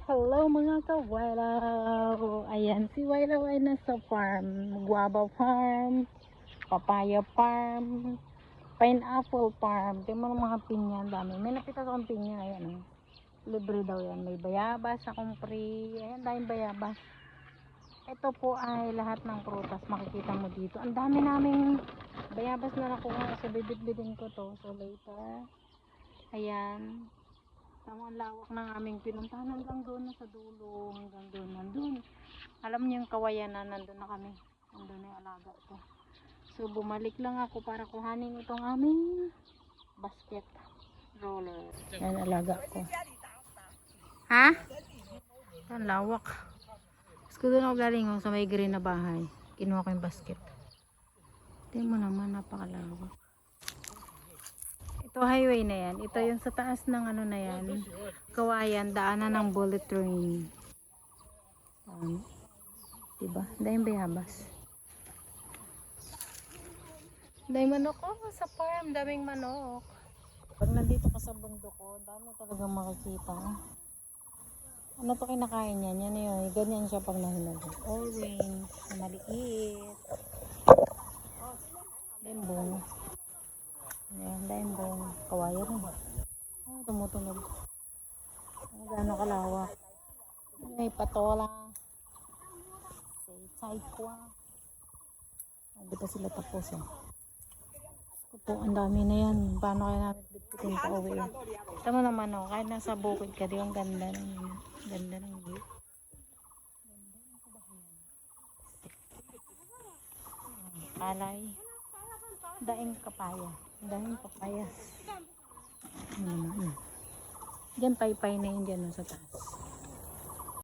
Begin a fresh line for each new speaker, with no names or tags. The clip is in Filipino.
Hello mga ka-Wailaw! Ayan, si Wailaw ay nasa farm. Guava farm, papaya farm, pineapple farm. Tingnan mo mga pinya, dami. May nakita akong pinya, ayan. Libre daw yan. May bayabas akong free. Ayan, daming bayabas. Ito po ay lahat ng prutas makikita mo dito. Ang dami naming bayabas na nakuha. So, bibit-bitin ko to. So, later. Ayan. Ang lawak ng aming pinuntahan hanggang doon na sa dulo, hanggang doon, nandun. Alam niyo yung kawayan na nandun na kami. Nandun na yung alaga ko. So bumalik lang ako para kuhanin itong aming basket roller. Yan alaga ko. Ha? Ang lawak. Tapos doon ako galing sa may green na bahay. Kinuha ko yung basket. Tingnan mo naman, napakalawak. Ito highway na yan. Ito yung sa taas ng ano na yan. Kawayan, daanan ng bullet train. Diba? Dahil bayabas. Dahil manok ko sa farm. Daming manok. Pag nandito ka sa bundok ko, dami talagang makikita. Ano to kinakain yan? Yan yun. Ganyan siya pag nahinog. Orange. Maliit. Dembong. Ayan, dahil bong kawayan na. Tumutunog. Gano'ng kalawak. May patola. Say kwa. Hindi pa sila tapos po, ang dami na yan. Paano kaya namin bitbitin pa uwi yan? Tama naman kahit nasa bukid ka, di ang ganda ng view. Palay. Daing kapaya. Daing papayas. Diyan paypay na yun dyan sa taas.